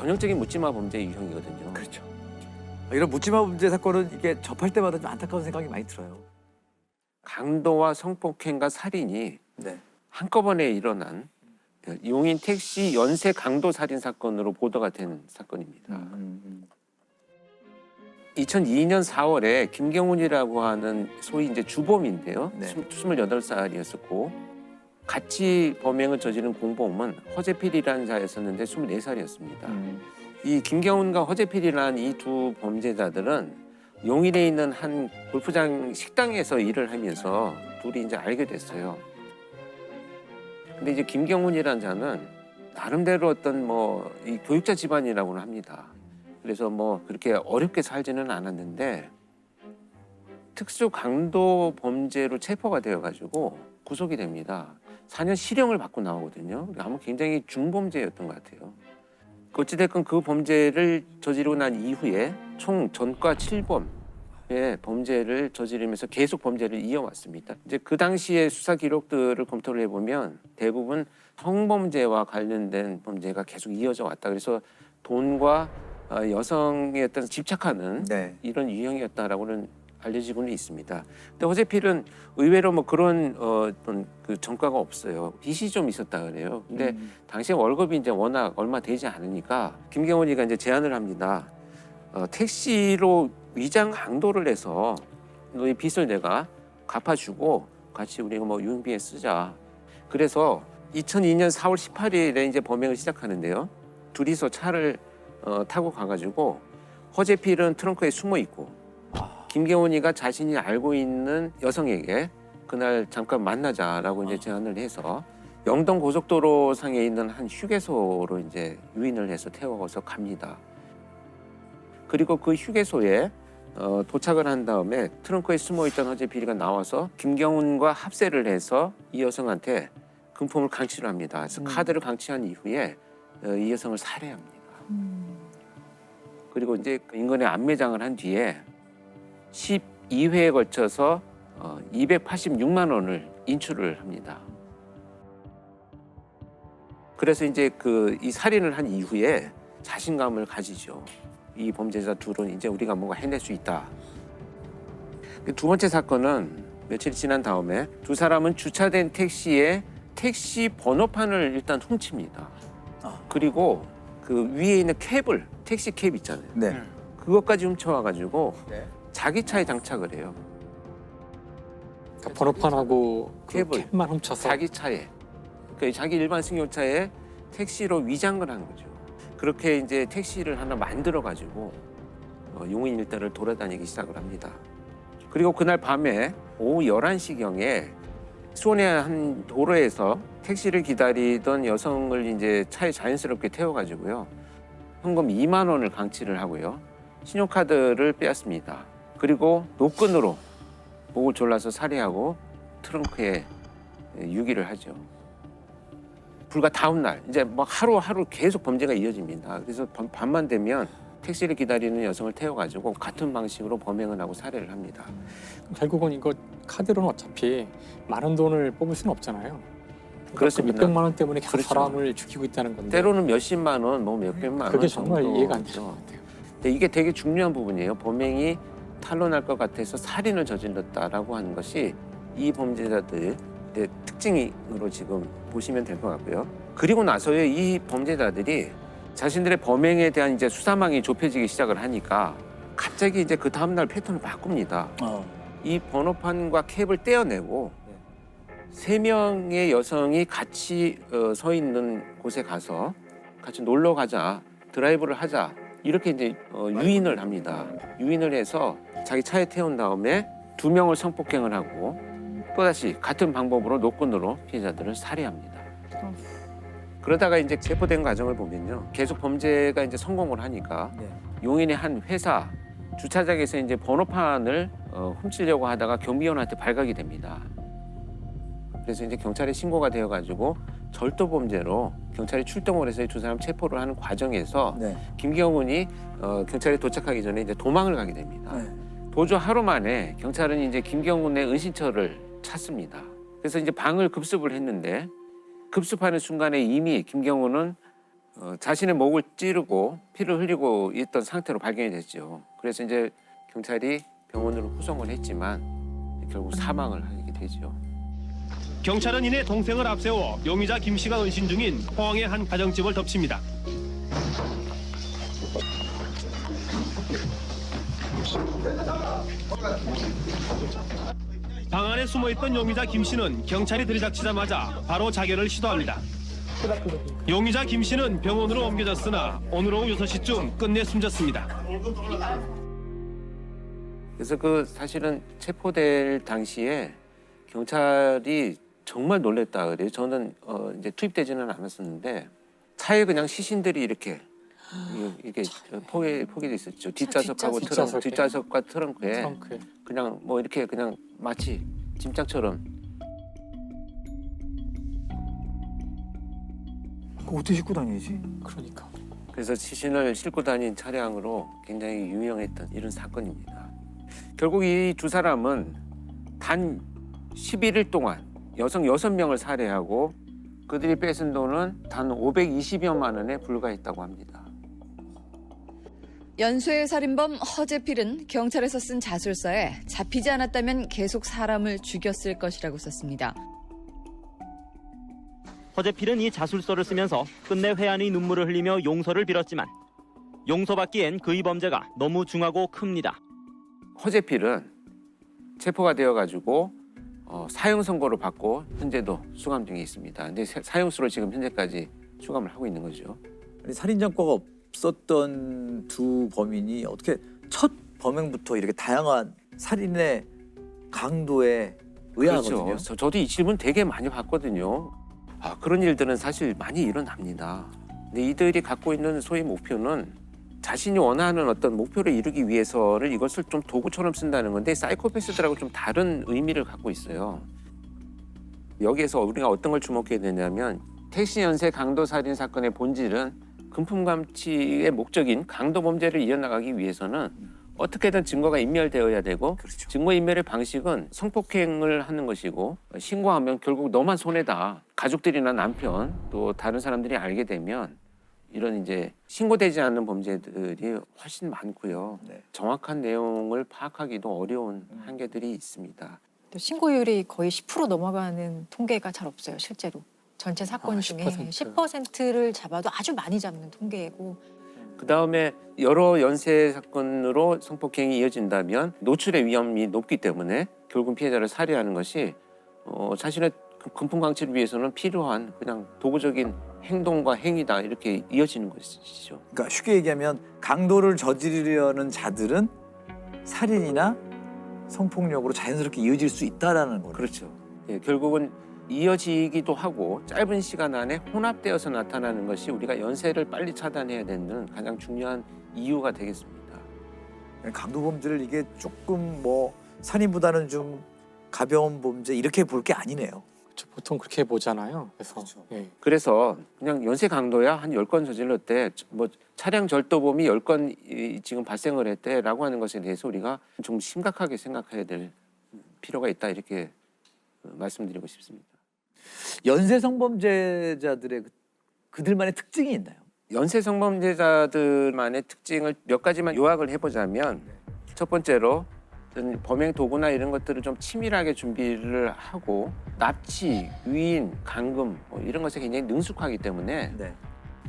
전형적인 묻지마 범죄 유형이거든요. 그렇죠. 이런 묻지마 범죄 사건은 이게 접할 때마다 좀 안타까운 생각이 많이 들어요. 강도와 성폭행과 살인이 네. 한꺼번에 일어난 용인 택시 연쇄 강도 살인 사건으로 보도가 된 사건입니다. 2002년 4월에 김경훈이라고 하는 소위 이제 주범인데요. 네. 28살이었었고 같이 범행을 저지른 공범은 허재필이라는 자였었는데 24살이었습니다. 이 김경훈과 허재필이라는 이 두 범죄자들은 용인에 있는 한 골프장 식당에서 일을 하면서 둘이 이제 알게 됐어요. 근데 이제 김경훈이라는 자는 나름대로 어떤 이 교육자 집안이라고는 합니다. 그래서 그렇게 어렵게 살지는 않았는데 특수 강도 범죄로 체포가 되어가지고 구속이 됩니다. 4년 실형을 받고 나오거든요. 아마 굉장히 중범죄였던 것 같아요. 어찌됐건 그 범죄를 저지르고 난 이후에 총 전과 7범의 범죄를 저지르면서 계속 범죄를 이어왔습니다. 이제 그 당시의 수사 기록들을 검토를 해보면 대부분 성범죄와 관련된 범죄가 계속 이어져 왔다. 그래서 돈과 여성에 어떤 집착하는 네. 이런 유형이었다라고는 알려지고는 있습니다. 근데 허재필은 의외로 그런 어떤 그 전과가 없어요. 빚이 좀 있었다 그래요. 근데 당시에 월급이 이제 워낙 얼마 되지 않으니까 김경훈이가 이제 제안을 합니다. 택시로 위장 강도를 해서 너희 빚을 내가 갚아주고 같이 우리가 유흥비에 쓰자. 그래서 2002년 4월 18일에 이제 범행을 시작하는데요. 둘이서 차를 타고 가가지고 허재필은 트렁크에 숨어 있고 김경훈이가 자신이 알고 있는 여성에게 그날 잠깐 만나자라고 이제 제안을 해서 영동 고속도로 상에 있는 한 휴게소로 이제 유인을 해서 태워서 갑니다. 그리고 그 휴게소에 도착을 한 다음에 트렁크에 숨어 있던 허재필이가 나와서 김경훈과 합세를 해서 이 여성한테 금품을 강취를 합니다. 그래서 카드를 강취한 이후에 이 여성을 살해합니다. 그리고 이제 인근에 안매장을 한 뒤에 12회에 걸쳐서 286만 원을 인출을 합니다. 그래서 이제 이 살인을 한 이후에 자신감을 가지죠. 이 범죄자 둘은 이제 우리가 뭔가 해낼 수 있다. 두 번째 사건은 며칠 지난 다음에 두 사람은 주차된 택시에 택시 번호판을 일단 훔칩니다. 그리고 그 위에 있는 캡을, 택시 캡 있잖아요. 네. 그것까지 훔쳐와가지고 네. 자기 차에 장착을 해요. 그러니까 번호판하고 그 캡을 캡만 훔쳐서 자기 차에, 그러니까 자기 일반 승용차에 택시로 위장을 한 거죠. 그렇게 이제 택시를 하나 만들어가지고 용인 일대를 돌아다니기 시작을 합니다. 그리고 그날 밤에 오후 11시경에 수원의 한 도로에서 택시를 기다리던 여성을 이제 차에 자연스럽게 태워가지고요. 현금 2만 원을 강취를 하고요. 신용카드를 빼앗습니다. 그리고 노끈으로 목을 졸라서 살해하고 트렁크에 유기를 하죠. 불과 다음 날 이제 하루하루 계속 범죄가 이어집니다. 그래서 밤만 되면 택시를 기다리는 여성을 태워가지고 같은 방식으로 범행을 하고 살해를 합니다. 결국은 이거 카드로는 어차피 많은 돈을 뽑을 수는 없잖아요. 그러니까 그렇습니다. 그 600만 원 때문에 계속 그렇죠. 사람을 죽이고 있다는 건데 때로는 몇십만 원, 몇백만 원 그게 정말 정도. 이해가 안 되는 것 같아요. 근데 이게 되게 중요한 부분이에요. 범행이 탄로날 것 같아서 살인을 저질렀다라고 하는 것이 이 범죄자들의 특징으로 지금 보시면 될 것 같고요. 그리고 나서의 이 범죄자들이 자신들의 범행에 대한 이제 수사망이 좁혀지기 시작을 하니까 갑자기 이제 그 다음날 패턴을 바꿉니다. 이 번호판과 캡을 떼어내고 세 명의 여성이 같이 서 있는 곳에 가서 같이 놀러 가자, 드라이브를 하자 이렇게 이제 유인을 합니다. 유인을 해서 자기 차에 태운 다음에 2명을 성폭행을 하고 또다시 같은 방법으로 노끈으로 피해자들을 살해합니다. 그러다가 이제 체포된 과정을 보면요, 계속 범죄가 이제 성공을 하니까 용인의 한 회사 주차장에서 이제 번호판을 훔치려고 하다가 경비원한테 발각이 됩니다. 그래서 이제 경찰에 신고가 되어가지고 절도 범죄로 경찰이 출동을 해서 두 사람 체포를 하는 과정에서 김경훈이 경찰에 도착하기 전에 이제 도망을 가게 됩니다. 도주 하루 만에 경찰은 이제 김경훈의 은신처를 찾습니다. 그래서 이제 방을 급습을 했는데 급습하는 순간에 이미 김경훈은 자신의 목을 찌르고 피를 흘리고 있던 상태로 발견이 됐죠. 그래서 이제 경찰이 병원으로 후송을 했지만 결국 사망을 하게 되죠. 경찰은 이내 동생을 앞세워 용의자 김 씨가 은신 중인 포항의 한 가정집을 덮칩니다. 방 안에 숨어있던 용의자 김 씨는 경찰이 들이닥치자마자 바로 자결을 시도합니다. 용의자 김 씨는 병원으로 옮겨졌으나 오늘 오후 6시쯤 끝내 숨졌습니다. 그래서 그 사실은 체포될 당시에 경찰이 정말 놀랬다 그래요. 저는 이제 투입되지는 않았었는데 차에 그냥 시신들이 이렇게 포개돼 있었죠. 뒷좌석하고 뒷좌석과 트렁크에 그냥 뭐 이렇게 그냥 마치 짐짝처럼. 어떻게 싣고 다니지? 그러니까. 그래서 시신을 싣고 다닌 차량으로 굉장히 유명했던 이런 사건입니다. 결국 이 두 사람은 단 11일 동안 여성 6명을 살해하고 그들이 뺏은 돈은 단 520여만 원에 불과했다고 합니다. 연쇄 살인범 허재필은 경찰에서 쓴 자술서에 잡히지 않았다면 계속 사람을 죽였을 것이라고 썼습니다. 허재필은 이 자술서를 쓰면서 끝내 회한의 눈물을 흘리며 용서를 빌었지만 용서받기엔 그의 범죄가 너무 중하고 큽니다. 허재필은 체포가 되어가지고 사형 선고를 받고 현재도 수감 중에 있습니다. 근데 사형수로 지금 현재까지 수감을 하고 있는 거죠. 아니, 살인 전과가 없었던 두 범인이 어떻게 첫 범행부터 이렇게 다양한 살인의 강도에 의아하거든요. 그렇죠. 저도 이 질문 되게 많이 받거든요. 그런 일들은 사실 많이 일어납니다. 근데 이들이 갖고 있는 소위 목표는 자신이 원하는 어떤 목표를 이루기 위해서를 이것을 좀 도구처럼 쓴다는 건데 사이코패스들하고 좀 다른 의미를 갖고 있어요. 여기에서 우리가 어떤 걸 주목해야 되냐면 택시 연쇄 강도 살인 사건의 본질은 금품 감취의 목적인 강도 범죄를 이어나가기 위해서는 어떻게든 증거가 인멸되어야 되고 그렇죠. 증거 인멸의 방식은 성폭행을 하는 것이고 신고하면 결국 너만 손해다. 가족들이나 남편 또 다른 사람들이 알게 되면 이런 이제 신고되지 않는 범죄들이 훨씬 많고요. 네. 정확한 내용을 파악하기도 어려운 한계들이 있습니다. 또 신고율이 거의 10% 넘어가는 통계가 잘 없어요, 실제로. 전체 사건 중에 10%를 잡아도 아주 많이 잡는 통계고. 그다음에 여러 연쇄 사건으로 성폭행이 이어진다면 노출의 위험이 높기 때문에 결국 피해자를 살해하는 것이 자신의 금품 강취를 위해서는 필요한 그냥 도구적인 행동과 행위다 이렇게 이어지는 것이죠. 그러니까 쉽게 얘기하면 강도를 저지르려는 자들은 살인이나 성폭력으로 자연스럽게 이어질 수 있다라는 거죠. 그렇죠. 예, 결국은 이어지기도 하고 짧은 시간 안에 혼합되어서 나타나는 것이 우리가 연쇄를 빨리 차단해야 되는 가장 중요한 이유가 되겠습니다. 강도 범죄를 이게 조금 뭐 살인보다는 좀 가벼운 범죄 이렇게 볼 게 아니네요. 그렇죠. 보통 그렇게 보잖아요. 그래서 그렇죠. 예. 그래서 그냥 연쇄 강도야 한 10건 저질렀대. 뭐 차량 절도범이 10건 지금 발생을 했대라고 하는 것에 대해서 우리가 좀 심각하게 생각해야 될 필요가 있다 이렇게 말씀드리고 싶습니다. 연쇄 성범죄자들의 그들만의 특징이 있나요? 연쇄 성범죄자들만의 특징을 몇 가지만 요약을 해보자면 첫 번째로 범행 도구나 이런 것들을 좀 치밀하게 준비를 하고 납치, 유인, 감금 이런 것에 굉장히 능숙하기 때문에 네.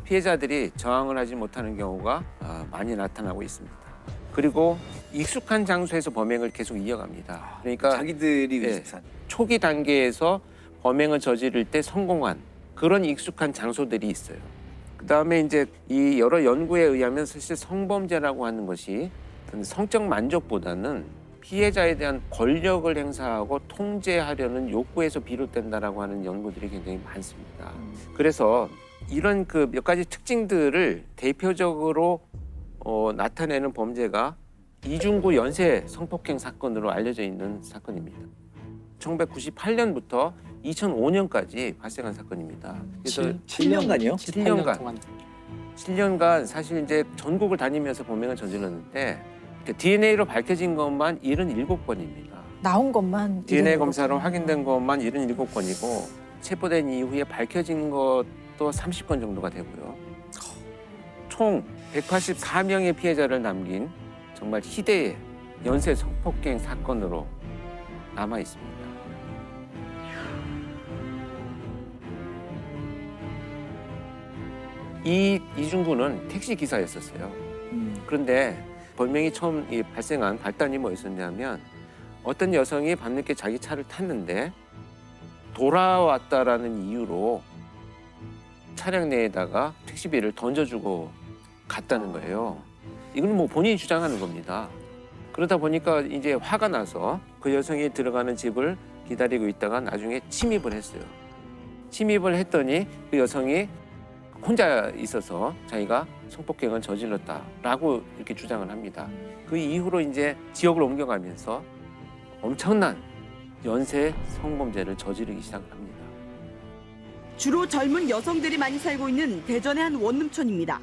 피해자들이 저항을 하지 못하는 경우가 많이 나타나고 있습니다. 그리고 익숙한 장소에서 범행을 계속 이어갑니다. 그러니까 자기들이 네. 익숙한. 초기 단계에서 범행을 저지를 때 성공한 그런 익숙한 장소들이 있어요. 그다음에 이제 이 여러 연구에 의하면 사실 성범죄라고 하는 것이 성적 만족보다는 피해자에 대한 권력을 행사하고 통제하려는 욕구에서 비롯된다라고 하는 연구들이 굉장히 많습니다. 그래서 이런 그 몇 가지 특징들을 대표적으로 나타내는 범죄가 이중구 연쇄 성폭행 사건으로 알려져 있는 사건입니다. 1998년부터 2005년까지 발생한 사건입니다. 그래서 7년간이요? 7년간. 동안 7년간 사실 이제 전국을 다니면서 범행을 저질렀는데 DNA로 밝혀진 것만 77건입니다. 나온 것만 DNA 이름으로. 검사로 확인된 것만 77건이고 체포된 이후에 밝혀진 것도 30건 정도가 되고요. 총 184명의 피해자를 남긴 정말 희대의 연쇄 성폭행 사건으로 남아 있습니다. 이중구는 택시 기사였었어요. 그런데 범행이 처음 발생한 발단이 뭐였었냐면 어떤 여성이 밤늦게 자기 차를 탔는데 돌아왔다라는 이유로 차량 내에다가 택시비를 던져주고 갔다는 거예요. 이건 뭐 본인이 주장하는 겁니다. 그러다 보니까 이제 화가 나서 그 여성이 들어가는 집을 기다리고 있다가 나중에 침입을 했어요. 침입을 했더니 그 여성이 혼자 있어서 자기가 성폭행을 저질렀다라고 이렇게 주장을 합니다. 그 이후로 이제 지역을 옮겨가면서 엄청난 연쇄 성범죄를 저지르기 시작합니다. 주로 젊은 여성들이 많이 살고 있는 대전의 한 원룸촌입니다.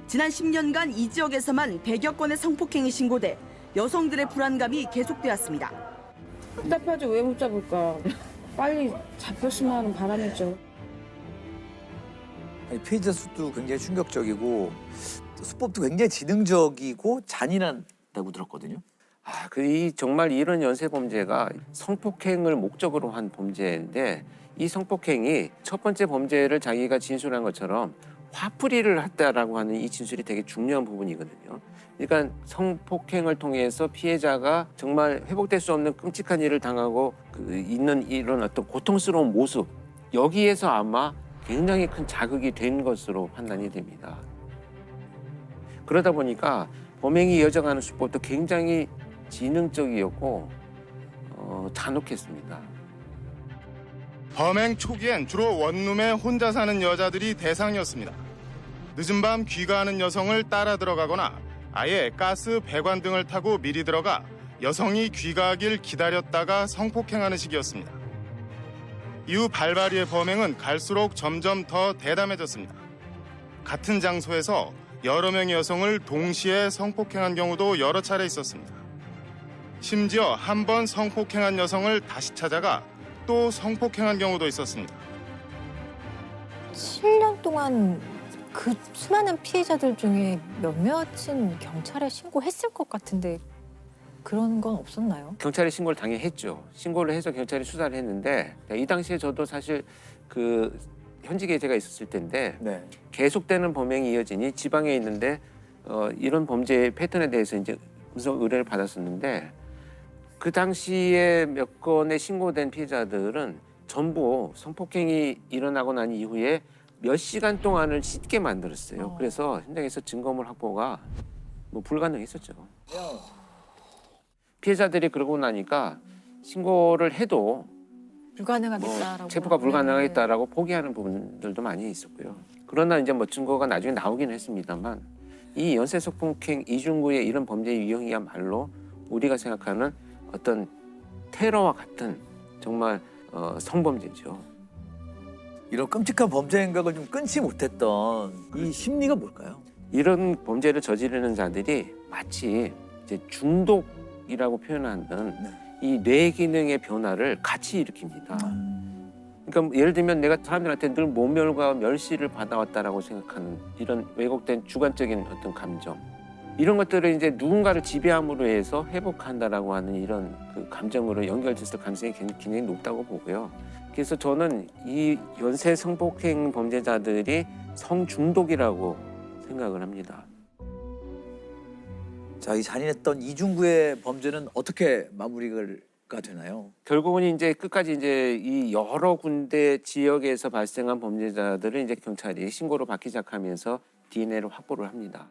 지난 10년간 이 지역에서만 100여 건의 성폭행이 신고돼 여성들의 불안감이 계속되었습니다. 답답하죠. 왜 못 잡을까? 빨리 잡혔으면 하는 바람이죠. 아니, 피해자 수도 굉장히 충격적이고 수법도 굉장히 지능적이고 잔인하다고 들었거든요. 정말 이런 연쇄 범죄가 성폭행을 목적으로 한 범죄인데 이 성폭행이 첫 번째 범죄를 자기가 진술한 것처럼 화풀이를 했다라고 하는 이 진술이 되게 중요한 부분이거든요. 그러니까 성폭행을 통해서 피해자가 정말 회복될 수 없는 끔찍한 일을 당하고 있는 이런 어떤 고통스러운 모습, 여기에서 아마 굉장히 큰 자극이 된 것으로 판단이 됩니다. 그러다 보니까 범행이 이어져가는 수법도 굉장히 지능적이었고 잔혹했습니다. 범행 초기엔 주로 원룸에 혼자 사는 여자들이 대상이었습니다. 늦은 밤 귀가하는 여성을 따라 들어가거나 아예 가스 배관 등을 타고 미리 들어가 여성이 귀가하길 기다렸다가 성폭행하는 식이었습니다. 이후 발발이의 범행은 갈수록 점점 더 대담해졌습니다. 같은 장소에서 여러 명의 여성을 동시에 성폭행한 경우도 여러 차례 있었습니다. 심지어 한 번 성폭행한 여성을 다시 찾아가 또 성폭행한 경우도 있었습니다. 7년 동안 그 수많은 피해자들 중에 몇몇은 경찰에 신고했을 것 같은데 그런 건 없었나요? 경찰에 신고를 당연히 했죠. 신고를 해서 경찰이 수사를 했는데 이 당시에 저도 사실 그 현직에 제가 있었을 때인데 네. 계속되는 범행이 이어지니 지방에 있는데 이런 범죄 패턴에 대해서 이제 음성 의뢰를 받았었는데 그 당시에 몇 건의 신고된 피해자들은 전부 성폭행이 일어나고 난 이후에 몇 시간 동안을 씻게 만들었어요. 그래서 현장에서 증거물 확보가 뭐 불가능했었죠. 피해자들이 그러고 나니까 신고를 해도 불가능하겠다라고 체포가 불가능하겠다라고 포기하는 부분들도 많이 있었고요. 그러나 이제 뭐 증거가 나중에 나오긴 했습니다만 이 연쇄 성폭행 이중구의 이런 범죄 유형이야말로 우리가 생각하는 어떤 테러와 같은 정말 성범죄죠. 이런 끔찍한 범죄 행각을 좀 끊지 못했던 이 심리가 뭘까요? 이런 범죄를 저지르는 자들이 마치 이제 중독이라고 표현하는 이 뇌 기능의 변화를 같이 일으킵니다. 그러니까 예를 들면 내가 사람들한테 늘 모멸과 멸시를 받아왔다라고 생각하는 이런 왜곡된 주관적인 어떤 감정, 이런 것들을 이제 누군가를 지배함으로 해서 회복한다라고 하는 이런 그 감정으로 연결됐을 가능성이 굉장히 높다고 보고요. 그래서 저는 이 연쇄 성폭행 범죄자들이 성중독이라고 생각을 합니다. 자, 이 잔인했던 이중구의 범죄는 어떻게 마무리가 되나요? 결국은 이제 끝까지 이제 이 여러 군데 지역에서 발생한 범죄자들을 이제 경찰이 신고로 받기 시작하면서 DNA를 확보를 합니다.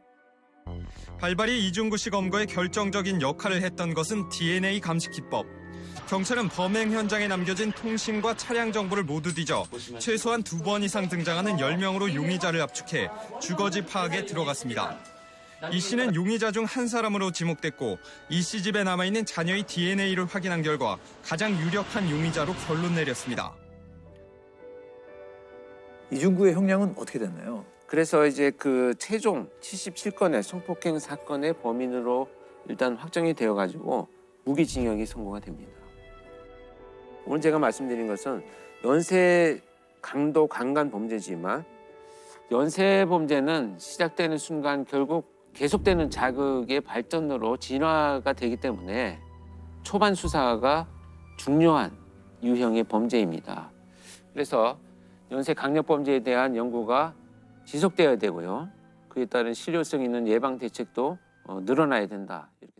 발발이 이중구 씨 검거에 결정적인 역할을 했던 것은 DNA 감식 기법. 경찰은 범행 현장에 남겨진 통신과 차량 정보를 모두 뒤져 최소한 2번 이상 등장하는 10명으로 용의자를 압축해 주거지 파악에 들어갔습니다. 이 씨는 용의자 중 한 사람으로 지목됐고 이 씨 집에 남아있는 자녀의 DNA를 확인한 결과 가장 유력한 용의자로 결론 내렸습니다. 이중구의 형량은 어떻게 됐나요? 그래서 이제 그 최종 77건의 성폭행 사건의 범인으로 일단 확정이 되어가지고 무기징역이 선고가 됩니다. 오늘 제가 말씀드린 것은 연쇄 강도 강간 범죄지만 연쇄 범죄는 시작되는 순간 결국 계속되는 자극의 발전으로 진화가 되기 때문에 초반 수사가 중요한 유형의 범죄입니다. 그래서 연쇄 강력 범죄에 대한 연구가 지속되어야 되고요. 그에 따른 실효성 있는 예방 대책도 늘어나야 된다. 이렇게